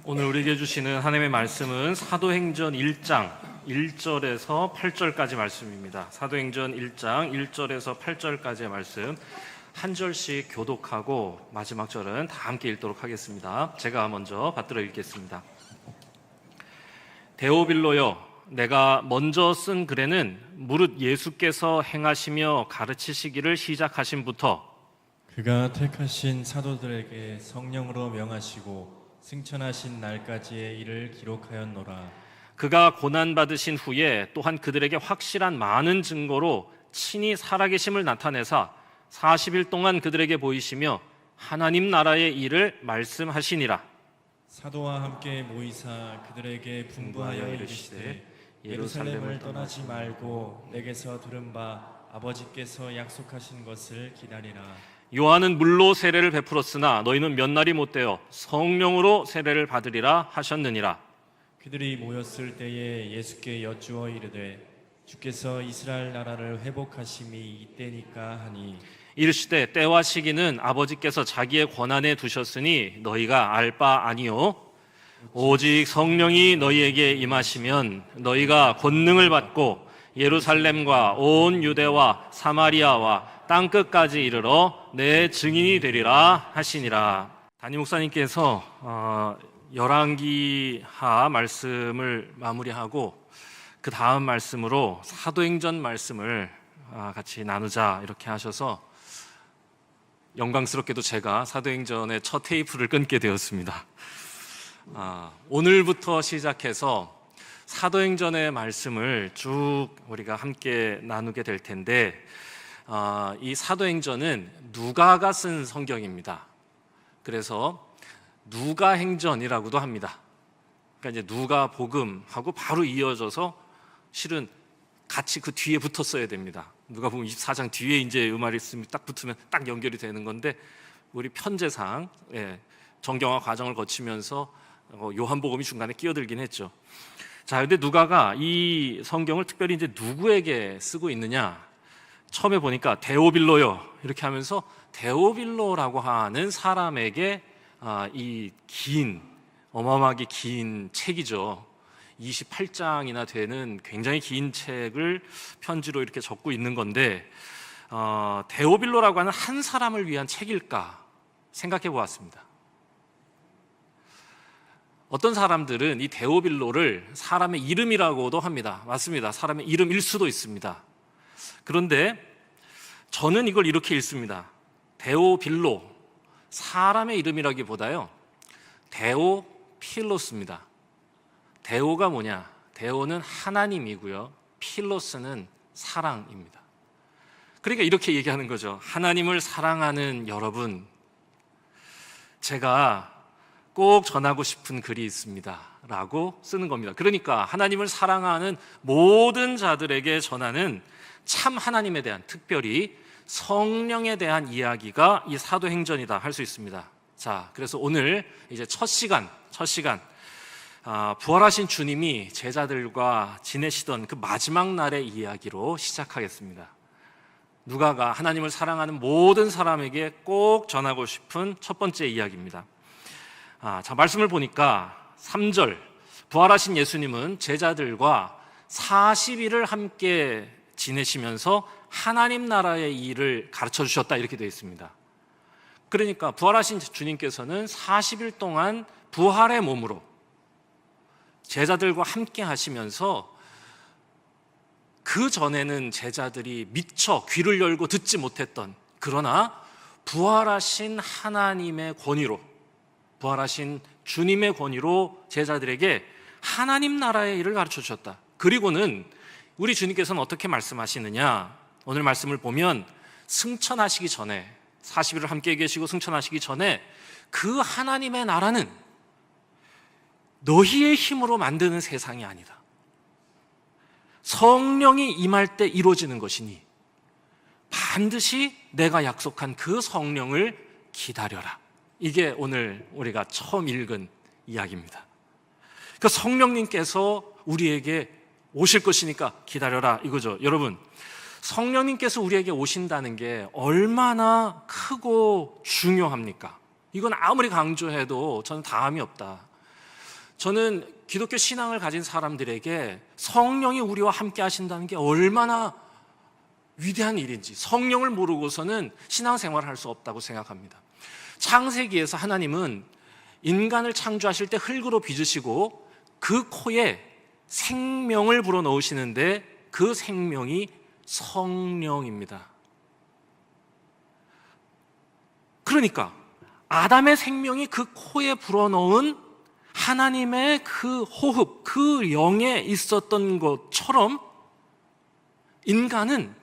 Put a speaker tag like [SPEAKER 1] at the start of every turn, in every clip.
[SPEAKER 1] 오늘 우리에게 주시는 하나님의 말씀은 사도행전 1장 1절에서 8절까지 말씀입니다. 사도행전 1장 1절에서 8절까지의 말씀 한 절씩 교독하고 마지막 절은 다 함께 읽도록 하겠습니다. 제가 먼저 받들어 읽겠습니다. 데오빌로여, 내가 먼저 쓴 글에는 무릇 예수께서 행하시며 가르치시기를 시작하신부터
[SPEAKER 2] 그가 택하신 사도들에게 성령으로 명하시고 승천하신 날까지의 일을 기록하였노라.
[SPEAKER 1] 그가 고난받으신 후에 또한 그들에게 확실한 많은 증거로 친히 살아계심을 나타내사 40일 동안 그들에게 보이시며 하나님 나라의 일을 말씀하시니라.
[SPEAKER 2] 사도와 함께 모이사 그들에게 분부하여 이르시되 예루살렘을 떠나지 말고 내게서 들은 바 아버지께서 약속하신 것을 기다리라.
[SPEAKER 1] 요한은 물로 세례를 베풀었으나 너희는 몇 날이 못되어 성령으로 세례를 받으리라 하셨느니라.
[SPEAKER 2] 그들이 모였을 때에 예수께 여쭈어 이르되 주께서 이스라엘 나라를 회복하심이 이때니까 하니
[SPEAKER 1] 이르시되 때와 시기는 아버지께서 자기의 권한에 두셨으니 너희가 알 바 아니요 오직 성령이 너희에게 임하시면 너희가 권능을 받고 예루살렘과 온 유대와 사마리아와 땅끝까지 이르러 내 증인이 되리라 하시니라. 담임 목사님께서 열왕기하 말씀을 마무리하고 그 다음 말씀으로 사도행전 말씀을 같이 나누자 이렇게 하셔서 영광스럽게도 제가 사도행전의 첫 테이프를 끊게 되었습니다. 오늘부터 시작해서 사도행전의 말씀을 쭉 우리가 함께 나누게 될 텐데 이 사도행전은 누가가 쓴 성경입니다. 그래서 누가행전이라고도 합니다. 그러니까 이제 누가복음하고 바로 이어져서 실은 같이 그 뒤에 붙었어야 됩니다. 누가복음 24장 뒤에 이제 말씀이 딱 붙으면 딱 연결이 되는 건데 우리 편제상 정경화 과정을 거치면서 요한복음이 중간에 끼어들긴 했죠. 자, 근데 누가가 이 성경을 특별히 이제 누구에게 쓰고 있느냐? 처음에 보니까 데오빌로요 이렇게 하면서 데오빌로라고 하는 사람에게 이 긴 어마어마하게 긴 책이죠. 28장이나 되는 굉장히 긴 책을 편지로 이렇게 적고 있는 건데 데오빌로라고 하는 한 사람을 위한 책일까 생각해 보았습니다. 어떤 사람들은 이 데오빌로를 사람의 이름이라고도 합니다. 맞습니다. 사람의 이름일 수도 있습니다. 그런데 저는 이걸 이렇게 읽습니다. 데오빌로, 사람의 이름이라기보다요 데오필로스입니다. 데오가 뭐냐? 데오는 하나님이고요, 필로스는 사랑입니다. 그러니까 이렇게 얘기하는 거죠. 하나님을 사랑하는 여러분, 제가 꼭 전하고 싶은 글이 있습니다 라고 쓰는 겁니다. 그러니까 하나님을 사랑하는 모든 자들에게 전하는 참 하나님에 대한, 특별히 성령에 대한 이야기가 이 사도행전이다 할 수 있습니다. 자, 그래서 오늘 이제 첫 시간 부활하신 주님이 제자들과 지내시던 그 마지막 날의 이야기로 시작하겠습니다. 누가가 하나님을 사랑하는 모든 사람에게 꼭 전하고 싶은 첫 번째 이야기입니다. 자, 말씀을 보니까 3절, 부활하신 예수님은 제자들과 40일을 함께 지내시면서 하나님 나라의 일을 가르쳐 주셨다 이렇게 되어 있습니다. 그러니까 부활하신 주님께서는 40일 동안 부활의 몸으로 제자들과 함께 하시면서 그 전에는 제자들이 미처 귀를 열고 듣지 못했던, 그러나 부활하신 하나님의 권위로, 부활하신 주님의 권위로 제자들에게 하나님 나라의 일을 가르쳐 주셨다. 그리고는 우리 주님께서는 어떻게 말씀하시느냐? 오늘 말씀을 보면 승천하시기 전에, 40일을 함께 계시고 승천하시기 전에 그 하나님의 나라는 너희의 힘으로 만드는 세상이 아니다. 성령이 임할 때 이루어지는 것이니 반드시 내가 약속한 그 성령을 기다려라. 이게 오늘 우리가 처음 읽은 이야기입니다. 그 성령님께서 우리에게 오실 것이니까 기다려라 이거죠. 여러분, 성령님께서 우리에게 오신다는 게 얼마나 크고 중요합니까? 이건 아무리 강조해도 저는 다함이 없다. 저는 기독교 신앙을 가진 사람들에게 성령이 우리와 함께 하신다는 게 얼마나 위대한 일인지, 성령을 모르고서는 신앙생활을 할 수 없다고 생각합니다. 창세기에서 하나님은 인간을 창조하실 때 흙으로 빚으시고 그 코에 생명을 불어넣으시는데 그 생명이 성령입니다. 그러니까 아담의 생명이 그 코에 불어넣은 하나님의 그 호흡, 그 영에 있었던 것처럼 인간은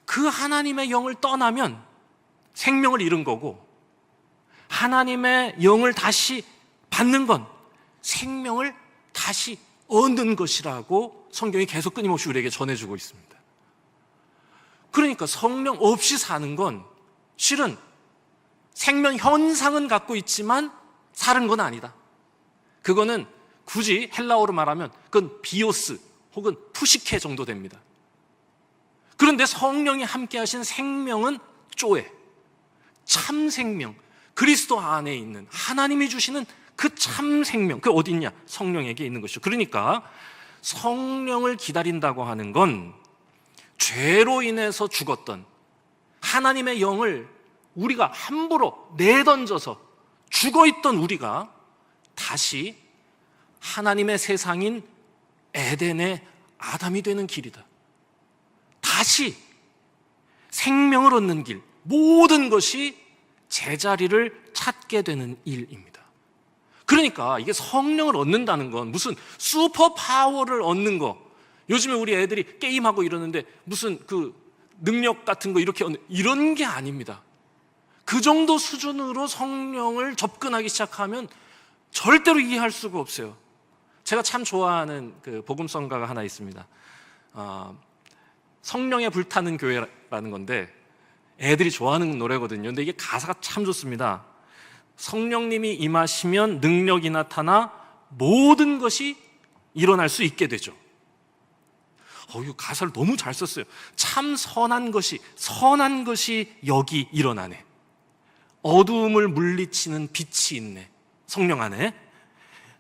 [SPEAKER 1] 그 하나님의 영을 떠나면 생명을 잃은 거고, 하나님의 영을 다시 받는 건 생명을 다시 얻는 것이라고 성경이 계속 끊임없이 우리에게 전해주고 있습니다. 그러니까 성령 없이 사는 건 실은 생명 현상은 갖고 있지만 사는 건 아니다. 그거는 굳이 헬라어로 말하면 그건 비오스 혹은 푸시케 정도 됩니다. 그런데 성령이 함께 하신 생명은 쪼에, 참 생명, 그리스도 안에 있는 하나님이 주시는 그 참 생명, 그 어디 있냐? 성령에게 있는 것이죠. 그러니까 성령을 기다린다고 하는 건 죄로 인해서 죽었던 하나님의 영을 우리가 함부로 내던져서 죽어있던 우리가 다시 하나님의 세상인 에덴의 아담이 되는 길이다. 다시 생명을 얻는 길, 모든 것이 제자리를 찾게 되는 일입니다. 그러니까 이게 성령을 얻는다는 건 무슨 슈퍼 파워를 얻는 거, 요즘에 우리 애들이 게임하고 이러는데 무슨 그 능력 같은 거 이렇게 얻는, 이런 게 아닙니다. 그 정도 수준으로 성령을 접근하기 시작하면 절대로 이해할 수가 없어요. 제가 참 좋아하는 그 복음성가가 하나 있습니다. 성령에 불타는 교회라는 건데 애들이 좋아하는 노래거든요. 근데 이게 가사가 참 좋습니다. 성령님이 임하시면 능력이 나타나 모든 것이 일어날 수 있게 되죠. 이거 가사를 너무 잘 썼어요. 참 선한 것이 여기 일어나네. 어두움을 물리치는 빛이 있네. 성령 안에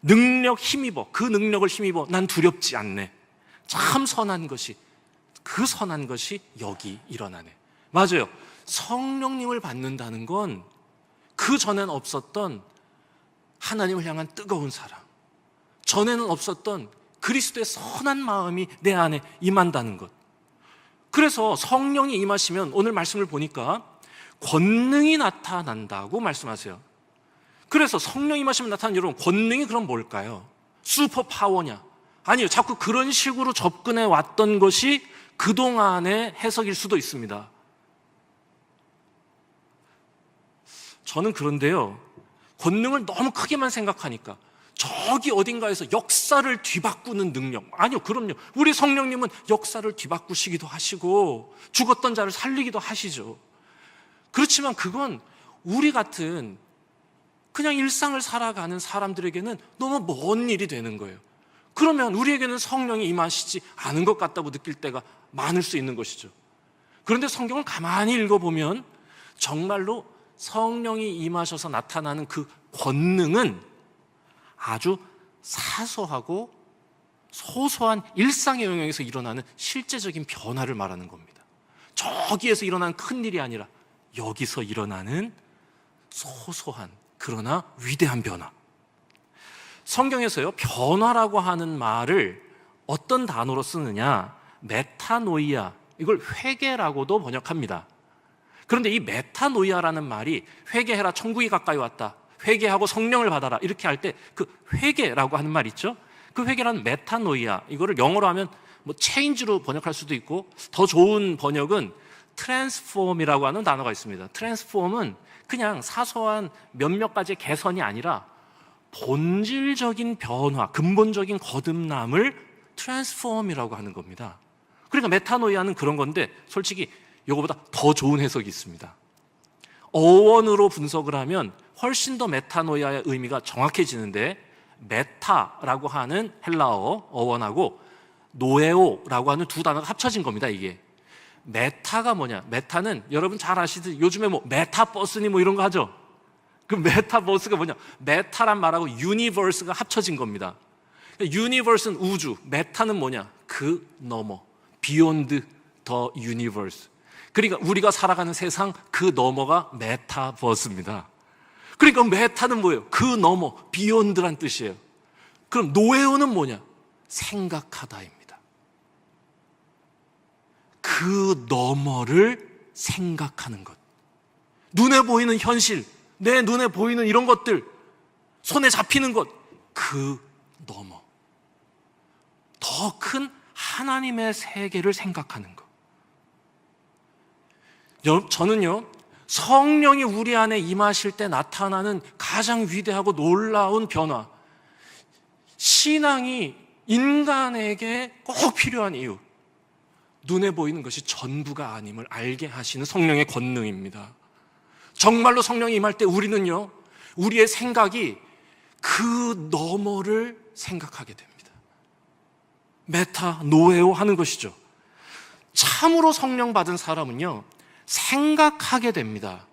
[SPEAKER 1] 능력 힘입어, 그 능력을 힘입어 난 두렵지 않네. 참 선한 것이, 그 선한 것이 여기 일어나네. 맞아요. 성령님을 받는다는 건 그 전에는 없었던 하나님을 향한 뜨거운 사랑, 전에는 없었던 그리스도의 선한 마음이 내 안에 임한다는 것. 그래서 성령이 임하시면 오늘 말씀을 보니까 권능이 나타난다고 말씀하세요. 그래서 성령이 임하시면 나타나는 여러분, 권능이 그럼 뭘까요? 슈퍼 파워냐? 아니요. 자꾸 그런 식으로 접근해 왔던 것이 그동안의 해석일 수도 있습니다. 저는 그런데요, 권능을 너무 크게만 생각하니까 저기 어딘가에서 역사를 뒤바꾸는 능력, 아니요, 그럼요. 우리 성령님은 역사를 뒤바꾸시기도 하시고 죽었던 자를 살리기도 하시죠. 그렇지만 그건 우리 같은 그냥 일상을 살아가는 사람들에게는 너무 먼 일이 되는 거예요. 그러면 우리에게는 성령이 임하시지 않은 것 같다고 느낄 때가 많을 수 있는 것이죠. 그런데 성경을 가만히 읽어보면 정말로 성령이 임하셔서 나타나는 그 권능은 아주 사소하고 소소한 일상의 영역에서 일어나는 실제적인 변화를 말하는 겁니다. 저기에서 일어나는 큰 일이 아니라 여기서 일어나는 소소한 그러나 위대한 변화. 성경에서요, 변화라고 하는 말을 어떤 단어로 쓰느냐, 메타노이아, 이걸 회개라고도 번역합니다. 그런데 이 메타노이아라는 말이 회개해라, 천국이 가까이 왔다, 회개하고 성령을 받아라, 이렇게 할 때 그 회개라고 하는 말 있죠? 그 회개라는 메타노이아, 이거를 영어로 하면 뭐 체인지로 번역할 수도 있고, 더 좋은 번역은 트랜스폼이라고 하는 단어가 있습니다. 트랜스폼은 그냥 사소한 몇몇 가지의 개선이 아니라 본질적인 변화, 근본적인 거듭남을 트랜스폼이라고 하는 겁니다. 그러니까 메타노이아는 그런 건데 솔직히 이거보다 더 좋은 해석이 있습니다. 어원으로 분석을 하면 훨씬 더 메타노이아의 의미가 정확해지는데, 메타라고 하는 헬라어 어원하고 노에오라고 하는 두 단어가 합쳐진 겁니다. 이게 메타가 뭐냐? 메타는 여러분 잘 아시듯이 요즘에 뭐 메타버스니 뭐 이런 거 하죠. 그 메타버스가 뭐냐? 메타란 말하고 유니버스가 합쳐진 겁니다. 유니버스는 우주, 메타는 뭐냐? 그 너머, 비욘드 더 유니버스. 그러니까 우리가 살아가는 세상 그 너머가 메타버스입니다. 그러니까 메타는 뭐예요? 그 너머, 비욘드란 뜻이에요. 그럼 노에오는 뭐냐? 생각하다입니다. 그 너머를 생각하는 것. 눈에 보이는 현실, 내 눈에 보이는 이런 것들, 손에 잡히는 것, 그 너머. 더 큰 하나님의 세계를 생각하는 것. 저는요, 성령이 우리 안에 임하실 때 나타나는 가장 위대하고 놀라운 변화, 신앙이 인간에게 꼭 필요한 이유, 눈에 보이는 것이 전부가 아님을 알게 하시는 성령의 권능입니다. 정말로 성령이 임할 때 우리는요, 우리의 생각이 그 너머를 생각하게 됩니다. 메타, 노에오 하는 것이죠. 참으로 성령 받은 사람은요, 생각하게 됩니다.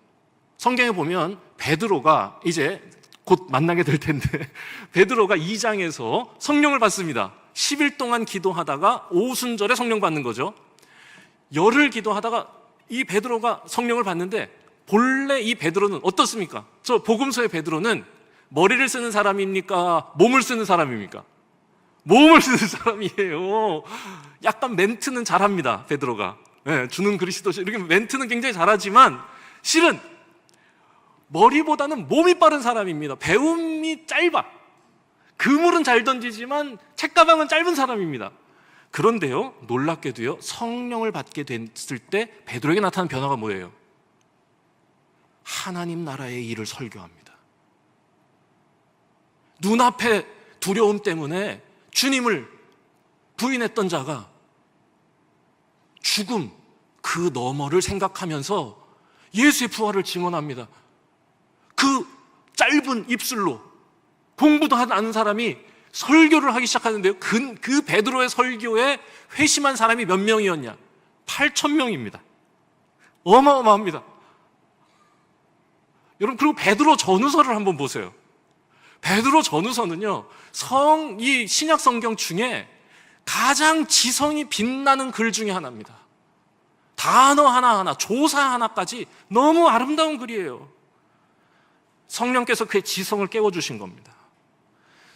[SPEAKER 1] 성경에 보면 베드로가 이제 곧 만나게 될 텐데 베드로가 2장에서 성령을 받습니다. 10일 동안 기도하다가 오순절에 성령 받는 거죠. 열흘 기도하다가 이 베드로가 성령을 받는데 본래 이 베드로는 어떻습니까? 저 복음서의 베드로는 머리를 쓰는 사람입니까? 몸을 쓰는 사람입니까? 몸을 쓰는 사람이에요. 약간 멘트는 잘합니다, 베드로가. 네, 주는 그리스도, 이렇게 멘트는 굉장히 잘하지만 실은 머리보다는 몸이 빠른 사람입니다. 배움이 짧아. 그물은 잘 던지지만 책가방은 짧은 사람입니다. 그런데요, 놀랍게도요, 성령을 받게 됐을 때 베드로에게 나타난 변화가 뭐예요? 하나님 나라의 일을 설교합니다. 눈앞에 두려움 때문에 주님을 부인했던 자가 죽음, 그 너머를 생각하면서 예수의 부활을 증언합니다. 그 짧은 입술로 공부도 하지 않은 사람이 설교를 하기 시작하는데요, 그 베드로의 설교에 회심한 사람이 몇 명이었냐? 8,000명입니다. 어마어마합니다. 여러분, 그리고 베드로 전후서를 한번 보세요. 베드로 전후서는요, 이 신약 성경 중에 가장 지성이 빛나는 글 중에 하나입니다. 단어 하나하나, 조사 하나까지 너무 아름다운 글이에요. 성령께서 그의 지성을 깨워주신 겁니다.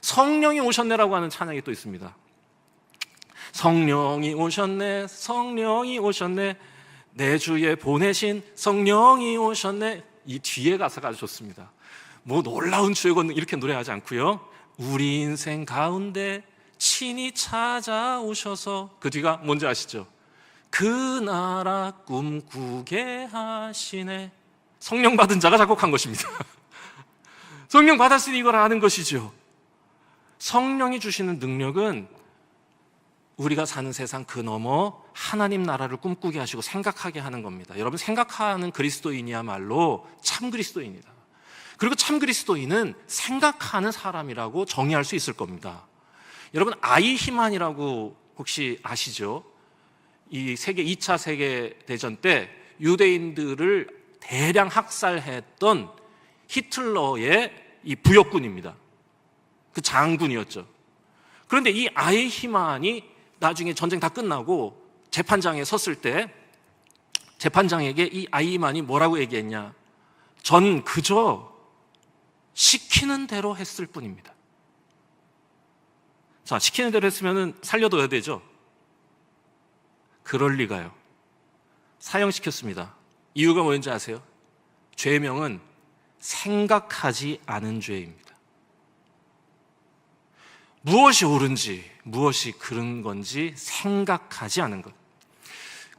[SPEAKER 1] 성령이 오셨네라고 하는 찬양이 또 있습니다. 성령이 오셨네, 성령이 오셨네, 내 주에 보내신 성령이 오셨네. 이 뒤에 가사가 아주 좋습니다. 뭐 놀라운 주의 권능 이렇게 노래하지 않고요, 우리 인생 가운데 친히 찾아오셔서, 그 뒤가 뭔지 아시죠? 그 나라 꿈꾸게 하시네. 성령 받은 자가 작곡한 것입니다. 성령 받았으니 이걸 아는 것이죠. 성령이 주시는 능력은 우리가 사는 세상 그 너머 하나님 나라를 꿈꾸게 하시고 생각하게 하는 겁니다. 여러분, 생각하는 그리스도인이야말로 참 그리스도인이다. 그리고 참 그리스도인은 생각하는 사람이라고 정의할 수 있을 겁니다. 여러분, 아이히만이라고 혹시 아시죠? 이 2차 세계대전 때 유대인들을 대량 학살했던 히틀러의 이 부역군입니다. 그 장군이었죠. 그런데 이 아이히만이 나중에 전쟁 다 끝나고 재판장에 섰을 때 재판장에게 이 아이히만이 뭐라고 얘기했냐? 전 그저 시키는 대로 했을 뿐입니다. 자, 시키는 대로 했으면 살려둬야 되죠. 그럴 리가요. 사형시켰습니다. 이유가 뭔지 아세요? 죄명은 생각하지 않은 죄입니다. 무엇이 옳은지, 무엇이 그른 건지 생각하지 않은 것.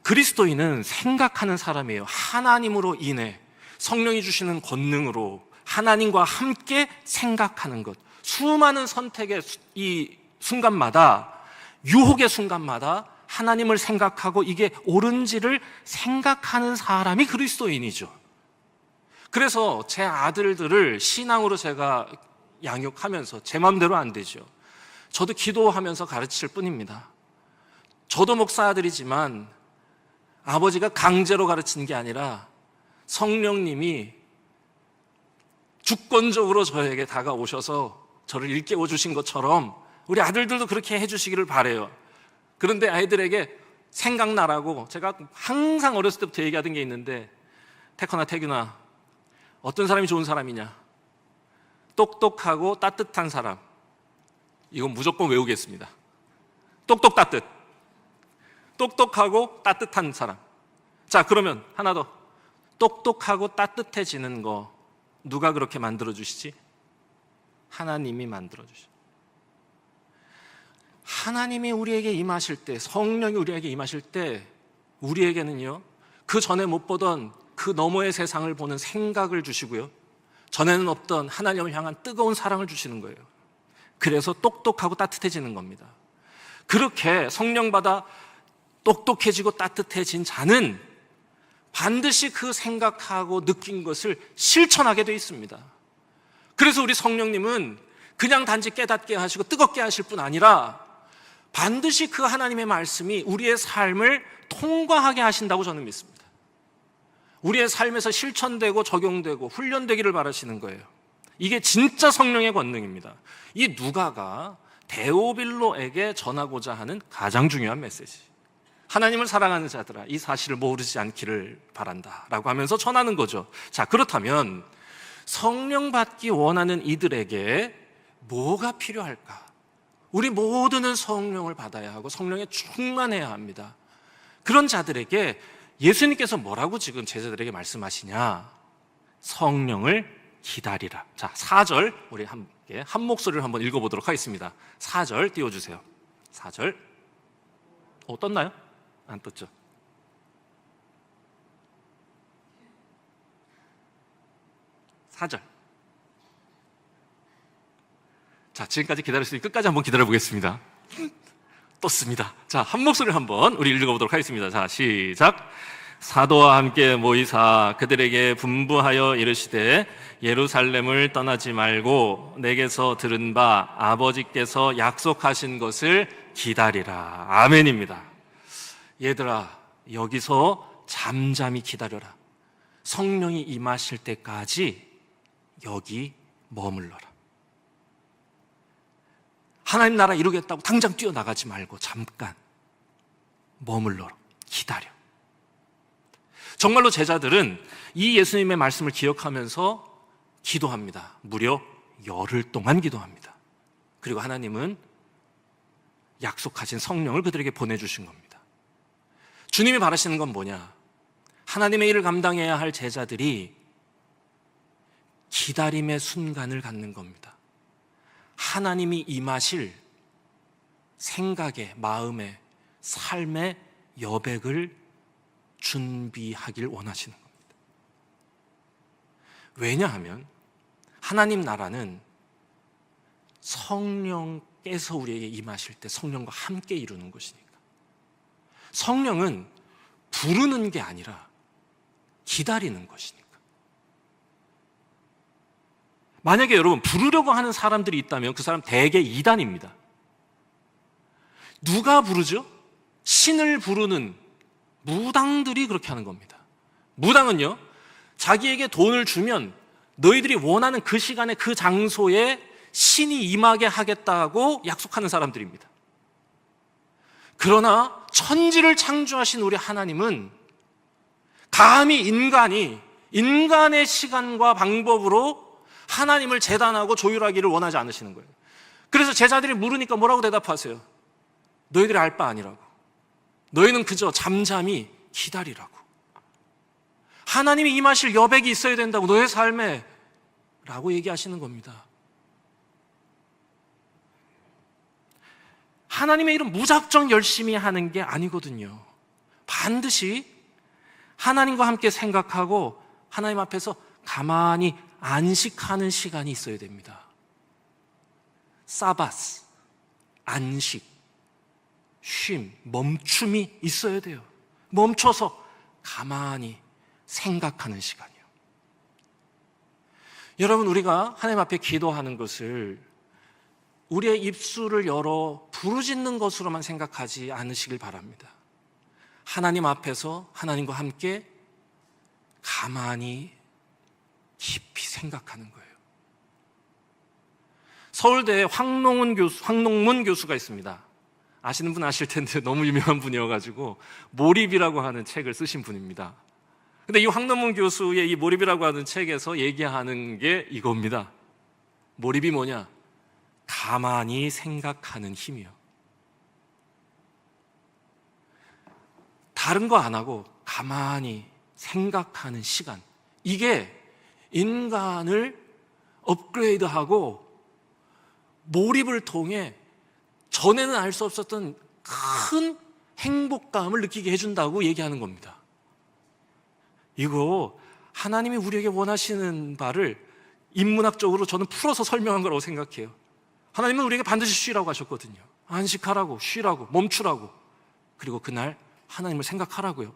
[SPEAKER 1] 그리스도인은 생각하는 사람이에요. 하나님으로 인해 성령이 주시는 권능으로 하나님과 함께 생각하는 것. 수많은 선택의 이 순간마다, 유혹의 순간마다 하나님을 생각하고 이게 옳은지를 생각하는 사람이 그리스도인이죠. 그래서 제 아들들을 신앙으로 제가 양육하면서 제 마음대로 안 되죠. 저도 기도하면서 가르칠 뿐입니다. 저도 목사 아들이지만 아버지가 강제로 가르치는 게 아니라 성령님이 주권적으로 저에게 다가오셔서 저를 일깨워 주신 것처럼 우리 아들들도 그렇게 해주시기를 바라요. 그런데 아이들에게 생각나라고 제가 항상 어렸을 때부터 얘기하던 게 있는데, 태커나 태균아, 어떤 사람이 좋은 사람이냐? 똑똑하고 따뜻한 사람. 이건 무조건 외우겠습니다. 똑똑 따뜻. 똑똑하고 따뜻한 사람. 자, 그러면 하나 더. 똑똑하고 따뜻해지는 거 누가 그렇게 만들어주시지? 하나님이 만들어주시죠. 하나님이 우리에게 임하실 때, 성령이 우리에게 임하실 때 우리에게는요, 그 전에 못 보던 그 너머의 세상을 보는 생각을 주시고요, 전에는 없던 하나님을 향한 뜨거운 사랑을 주시는 거예요. 그래서 똑똑하고 따뜻해지는 겁니다. 그렇게 성령 받아 똑똑해지고 따뜻해진 자는 반드시 그 생각하고 느낀 것을 실천하게 돼 있습니다. 그래서 우리 성령님은 그냥 단지 깨닫게 하시고 뜨겁게 하실 뿐 아니라 반드시 그 하나님의 말씀이 우리의 삶을 통과하게 하신다고 저는 믿습니다. 우리의 삶에서 실천되고 적용되고 훈련되기를 바라시는 거예요. 이게 진짜 성령의 권능입니다. 이 누가가 데오빌로에게 전하고자 하는 가장 중요한 메시지. 하나님을 사랑하는 자들아, 이 사실을 모르지 않기를 바란다 라고 하면서 전하는 거죠. 자, 그렇다면 성령 받기 원하는 이들에게 뭐가 필요할까? 우리 모두는 성령을 받아야 하고 성령에 충만해야 합니다. 그런 자들에게 예수님께서 뭐라고 지금 제자들에게 말씀하시냐? 성령을 기다리라. 자, 4절 우리 함께 한 목소리를 한번 읽어보도록 하겠습니다. 4절 띄워주세요. 4절. 떴나요? 안 떴죠? (4절) 자, 지금까지 기다렸으니 끝까지 한번 기다려 보겠습니다. 떴습니다. 자, 한 목소리를 한번 우리 읽어보도록 하겠습니다. 자, 시작. 사도와 함께 모이사 그들에게 분부하여 이르시되 예루살렘을 떠나지 말고 내게서 들은 바 아버지께서 약속하신 것을 기다리라. 아멘입니다. 얘들아, 여기서 잠잠히 기다려라. 성령이 임하실 때까지 여기 머물러라. 하나님 나라 이루겠다고 당장 뛰어나가지 말고 잠깐 머물러라. 기다려. 정말로 제자들은 이 예수님의 말씀을 기억하면서 기도합니다. 무려 열흘 동안 기도합니다. 그리고 하나님은 약속하신 성령을 그들에게 보내주신 겁니다. 주님이 바라시는 건 뭐냐? 하나님의 일을 감당해야 할 제자들이 기다림의 순간을 갖는 겁니다. 하나님이 임하실 생각의, 마음의, 삶의 여백을 준비하길 원하시는 겁니다. 왜냐하면 하나님 나라는 성령께서 우리에게 임하실 때 성령과 함께 이루는 것이니까. 성령은 부르는 게 아니라 기다리는 것이니까. 만약에 여러분 부르려고 하는 사람들이 있다면 그 사람 대개 이단입니다. 누가 부르죠? 신을 부르는 무당들이 그렇게 하는 겁니다. 무당은요, 자기에게 돈을 주면 너희들이 원하는 그 시간에 그 장소에 신이 임하게 하겠다고 약속하는 사람들입니다. 그러나 천지를 창조하신 우리 하나님은 감히 인간의 시간과 방법으로 하나님을 재단하고 조율하기를 원하지 않으시는 거예요. 그래서 제자들이 물으니까 뭐라고 대답하세요? 너희들이 알 바 아니라고. 너희는 그저 잠잠히 기다리라고. 하나님이 임하실 여백이 있어야 된다고, 너의 삶에 라고 얘기하시는 겁니다. 하나님의 일은 무작정 열심히 하는 게 아니거든요. 반드시 하나님과 함께 생각하고 하나님 앞에서 가만히 안식하는 시간이 있어야 됩니다. 사바스, 안식, 쉼, 멈춤이 있어야 돼요. 멈춰서 가만히 생각하는 시간이요. 여러분, 우리가 하나님 앞에 기도하는 것을 우리의 입술을 열어 부르짖는 것으로만 생각하지 않으시길 바랍니다. 하나님 앞에서 하나님과 함께 가만히 깊이 생각하는 거예요. 서울대에 황농문 교수가 있습니다. 아시는 분 아실 텐데 너무 유명한 분이어가지고 몰입이라고 하는 책을 쓰신 분입니다. 근데 이 황농문 교수의 이 몰입이라고 하는 책에서 얘기하는 게 이겁니다. 몰입이 뭐냐? 가만히 생각하는 힘이요. 다른 거 안 하고 가만히 생각하는 시간. 이게 인간을 업그레이드하고 몰입을 통해 전에는 알 수 없었던 큰 행복감을 느끼게 해준다고 얘기하는 겁니다. 이거 하나님이 우리에게 원하시는 바를 인문학적으로 저는 풀어서 설명한 거라고 생각해요. 하나님은 우리에게 반드시 쉬라고 하셨거든요. 안식하라고, 쉬라고, 멈추라고. 그리고 그날 하나님을 생각하라고요.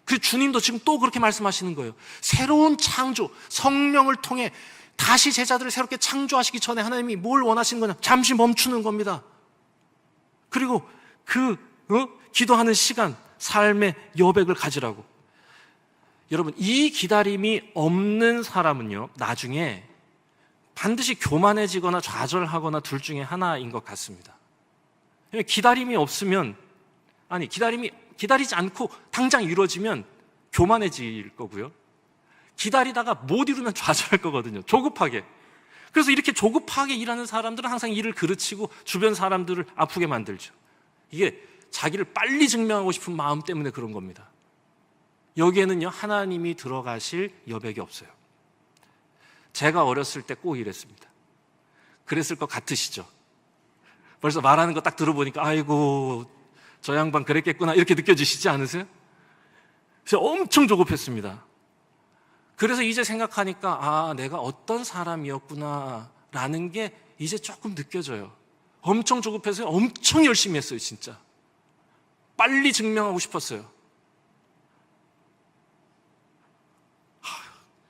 [SPEAKER 1] 그리고 주님도 지금 또 그렇게 말씀하시는 거예요. 새로운 창조, 성령을 통해 다시 제자들을 새롭게 창조하시기 전에 하나님이 뭘 원하시는 거냐? 잠시 멈추는 겁니다. 그리고 기도하는 시간, 삶의 여백을 가지라고. 여러분, 이 기다림이 없는 사람은요, 나중에 반드시 교만해지거나 좌절하거나 둘 중에 하나인 것 같습니다. 기다림이 없으면, 기다리지 않고 당장 이루어지면 교만해질 거고요. 기다리다가 못 이루면 좌절할 거거든요. 조급하게. 그래서 이렇게 조급하게 일하는 사람들은 항상 일을 그르치고 주변 사람들을 아프게 만들죠. 이게 자기를 빨리 증명하고 싶은 마음 때문에 그런 겁니다. 여기에는요, 하나님이 들어가실 여백이 없어요. 제가 어렸을 때 꼭 이랬습니다. 그랬을 것 같으시죠? 벌써 말하는 거 딱 들어보니까 아이고 저 양반 그랬겠구나 이렇게 느껴지시지 않으세요? 그래서 엄청 조급했습니다. 그래서 이제 생각하니까 내가 어떤 사람이었구나 라는 게 이제 조금 느껴져요. 엄청 조급해서 엄청 열심히 했어요. 진짜 빨리 증명하고 싶었어요.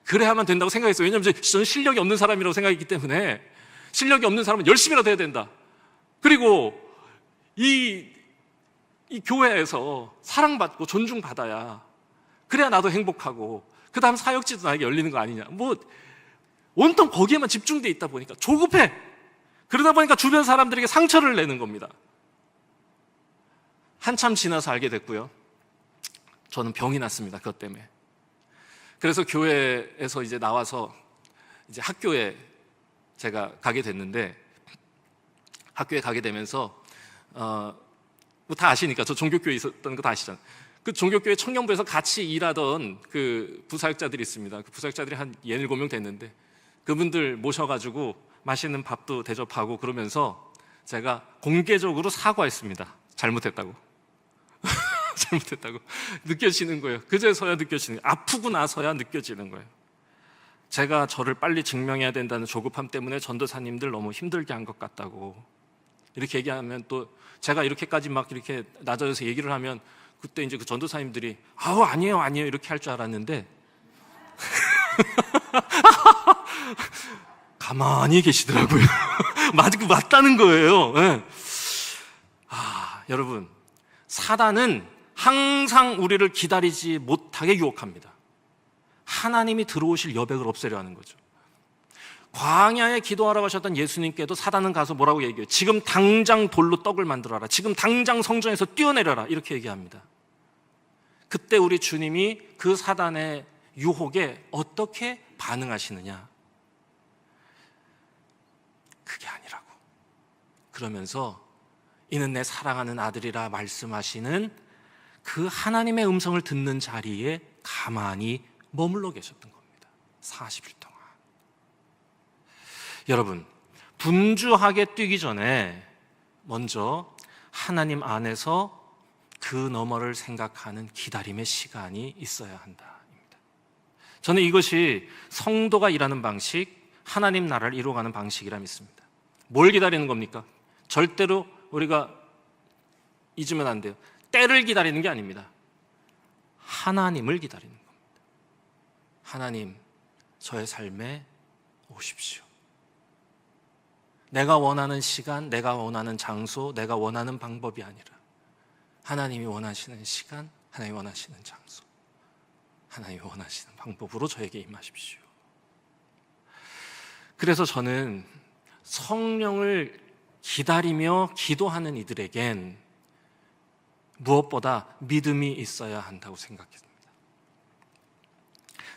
[SPEAKER 1] 그래야만 된다고 생각했어요. 왜냐하면 저는 실력이 없는 사람이라고 생각했기 때문에 실력이 없는 사람은 열심히라도 해야 된다. 그리고 이 교회에서 사랑받고 존중받아야 그래야 나도 행복하고 그 다음 사역지도 나에게 열리는 거 아니냐. 온통 거기에만 집중돼 있다 보니까 조급해. 그러다 보니까 주변 사람들에게 상처를 내는 겁니다. 한참 지나서 알게 됐고요. 저는 병이 났습니다. 그것 때문에. 그래서 교회에서 이제 나와서 이제 학교에 제가 가게 됐는데, 학교에 가게 되면서 다 아시니까 저 종교교회 있었던 거 다 아시잖아요. 그 종교교회 청년부에서 같이 일하던 그 부사역자들이 있습니다. 그 부사역자들이 한 7명 됐는데 그분들 모셔가지고 맛있는 밥도 대접하고 그러면서 제가 공개적으로 사과했습니다. 잘못했다고. 잘못했다고 느껴지는 거예요. 그제서야 느껴지는 거예요. 아프고 나서야 느껴지는 거예요. 제가 저를 빨리 증명해야 된다는 조급함 때문에 전도사님들 너무 힘들게 한 것 같다고 이렇게 얘기하면, 또 제가 이렇게까지 막 이렇게 낮아져서 얘기를 하면 그때 이제 그 전도사님들이 아니에요 이렇게 할 줄 알았는데 가만히 계시더라고요. 맞다는 거예요. 네. 여러분, 사단은 항상 우리를 기다리지 못하게 유혹합니다. 하나님이 들어오실 여백을 없애려 하는 거죠. 광야에 기도하라고 하셨던 예수님께도 사단은 가서 뭐라고 얘기해요? 지금 당장 돌로 떡을 만들어라. 지금 당장 성전에서 뛰어내려라. 이렇게 얘기합니다. 그때 우리 주님이 그 사단의 유혹에 어떻게 반응하시느냐? 그게 아니라고. 그러면서 이는 내 사랑하는 아들이라 말씀하시는 그 하나님의 음성을 듣는 자리에 가만히 머물러 계셨던 겁니다. 40일 동안. 여러분, 분주하게 뛰기 전에 먼저 하나님 안에서 그 너머를 생각하는 기다림의 시간이 있어야 한다입니다. 저는 이것이 성도가 일하는 방식, 하나님 나라를 이루어가는 방식이라 믿습니다. 뭘 기다리는 겁니까? 절대로 우리가 잊으면 안 돼요. 때를 기다리는 게 아닙니다. 하나님을 기다리는 겁니다. 하나님, 저의 삶에 오십시오. 내가 원하는 시간, 내가 원하는 장소, 내가 원하는 방법이 아니라 하나님이 원하시는 시간, 하나님이 원하시는 장소, 하나님이 원하시는 방법으로 저에게 임하십시오. 그래서 저는 성령을 기다리며 기도하는 이들에겐 무엇보다 믿음이 있어야 한다고 생각했습니다.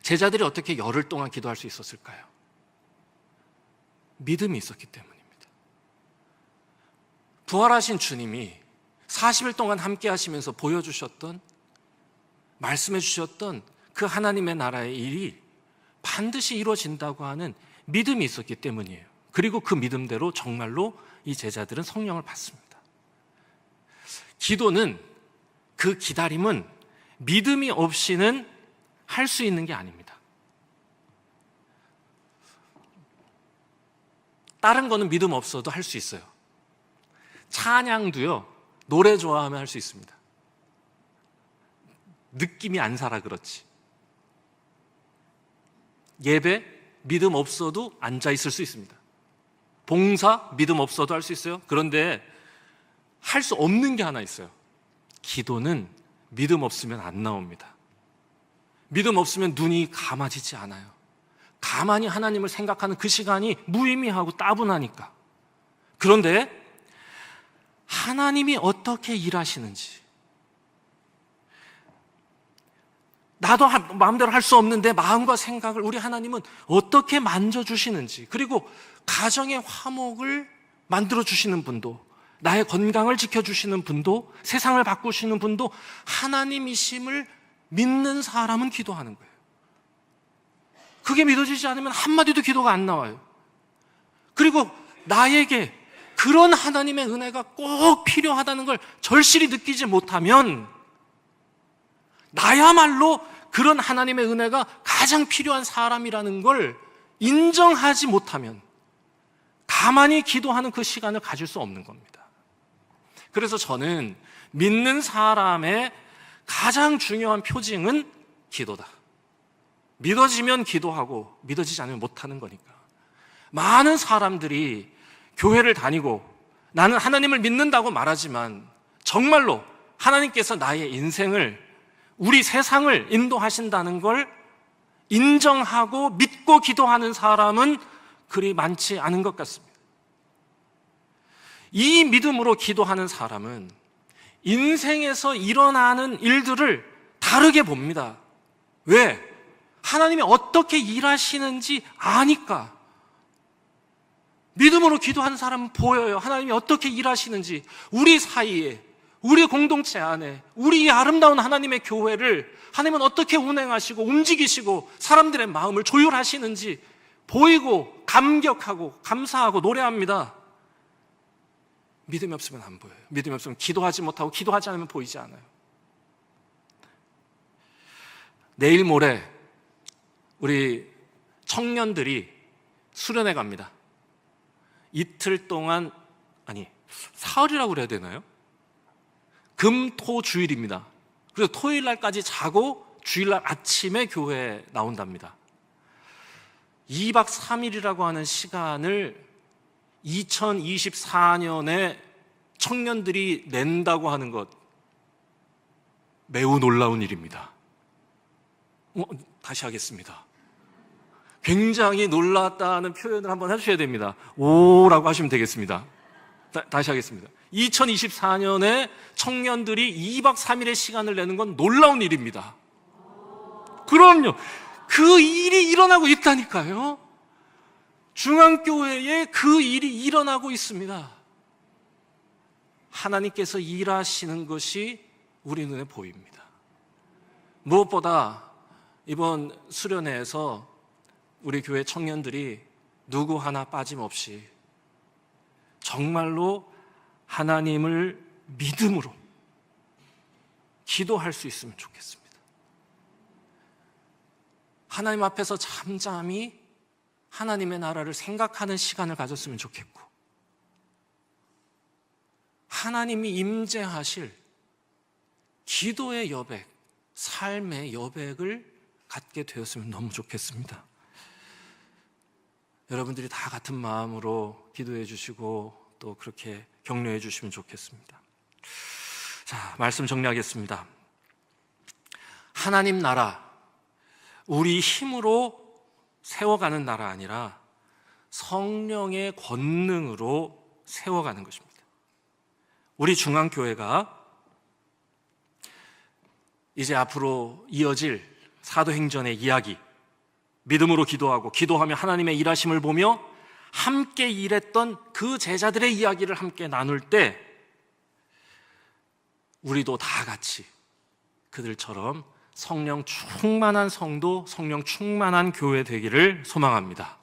[SPEAKER 1] 제자들이 어떻게 열흘 동안 기도할 수 있었을까요? 믿음이 있었기 때문입니다. 부활하신 주님이 40일 동안 함께 하시면서 보여주셨던, 말씀해 주셨던 그 하나님의 나라의 일이 반드시 이루어진다고 하는 믿음이 있었기 때문이에요. 그리고 그 믿음대로 정말로 이 제자들은 성령을 받습니다. 기도는, 그 기다림은 믿음이 없이는 할 수 있는 게 아닙니다. 다른 거는 믿음 없어도 할 수 있어요. 찬양도요, 노래 좋아하면 할 수 있습니다. 느낌이 안 살아 그렇지. 예배 믿음 없어도 앉아 있을 수 있습니다. 봉사 믿음 없어도 할 수 있어요. 그런데 할 수 없는 게 하나 있어요. 기도는 믿음 없으면 안 나옵니다. 믿음 없으면 눈이 감아지지 않아요. 가만히 하나님을 생각하는 그 시간이 무의미하고 따분하니까. 그런데 하나님이 어떻게 일하시는지, 나도 마음대로 할 수 없는데 마음과 생각을 우리 하나님은 어떻게 만져주시는지, 그리고 가정의 화목을 만들어주시는 분도, 나의 건강을 지켜주시는 분도, 세상을 바꾸시는 분도 하나님이심을 믿는 사람은 기도하는 거예요. 그게 믿어지지 않으면 한마디도 기도가 안 나와요. 그리고 나에게 그런 하나님의 은혜가 꼭 필요하다는 걸 절실히 느끼지 못하면, 나야말로 그런 하나님의 은혜가 가장 필요한 사람이라는 걸 인정하지 못하면 가만히 기도하는 그 시간을 가질 수 없는 겁니다. 그래서 저는 믿는 사람의 가장 중요한 표징은 기도다. 믿어지면 기도하고 믿어지지 않으면 못하는 거니까. 많은 사람들이 교회를 다니고 나는 하나님을 믿는다고 말하지만 정말로 하나님께서 나의 인생을, 우리 세상을 인도하신다는 걸 인정하고 믿고 기도하는 사람은 그리 많지 않은 것 같습니다. 이 믿음으로 기도하는 사람은 인생에서 일어나는 일들을 다르게 봅니다. 왜? 하나님이 어떻게 일하시는지 아니까. 믿음으로 기도하는 사람은 보여요. 하나님이 어떻게 일하시는지. 우리 사이에, 우리 공동체 안에, 우리 이 아름다운 하나님의 교회를 하나님은 어떻게 운행하시고 움직이시고 사람들의 마음을 조율하시는지 보이고 감격하고 감사하고 노래합니다. 믿음이 없으면 안 보여요. 믿음이 없으면 기도하지 못하고, 기도하지 않으면 보이지 않아요. 내일 모레 우리 청년들이 수련회 갑니다. 이틀 동안, 아니 사흘이라고 그래야 되나요? 금, 토, 주일입니다. 그래서 토요일 날까지 자고 주일날 아침에 교회에 나온답니다. 2박 3일이라고 하는 시간을 2024년에 청년들이 낸다고 하는 것, 매우 놀라운 일입니다. 다시 하겠습니다. 굉장히 놀랐다는 표현을 한번 해주셔야 됩니다. 오라고 하시면 되겠습니다. 다시 하겠습니다. 2024년에 청년들이 2박 3일의 시간을 내는 건 놀라운 일입니다. 그럼요. 그 일이 일어나고 있다니까요. 중앙교회에 그 일이 일어나고 있습니다. 하나님께서 일하시는 것이 우리 눈에 보입니다. 무엇보다 이번 수련회에서 우리 교회 청년들이 누구 하나 빠짐없이 정말로 하나님을 믿음으로 기도할 수 있으면 좋겠습니다. 하나님 앞에서 잠잠히 하나님의 나라를 생각하는 시간을 가졌으면 좋겠고, 하나님이 임재하실 기도의 여백, 삶의 여백을 갖게 되었으면 너무 좋겠습니다. 여러분들이 다 같은 마음으로 기도해 주시고 또 그렇게 격려해 주시면 좋겠습니다. 자, 말씀 정리하겠습니다. 하나님 나라, 우리 힘으로 세워가는 나라 아니라 성령의 권능으로 세워가는 것입니다. 우리 중앙교회가 이제 앞으로 이어질 사도행전의 이야기, 믿음으로 기도하고 기도하며 하나님의 일하심을 보며 함께 일했던 그 제자들의 이야기를 함께 나눌 때 우리도 다 같이 그들처럼 성령 충만한 성도, 성령 충만한 교회 되기를 소망합니다.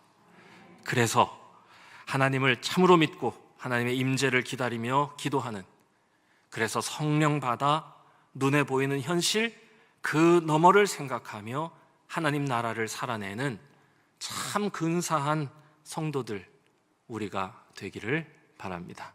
[SPEAKER 1] 그래서 하나님을 참으로 믿고 하나님의 임재를 기다리며 기도하는, 그래서 성령 받아 눈에 보이는 현실 그 너머를 생각하며 하나님 나라를 살아내는 참 근사한 성도들 우리가 되기를 바랍니다.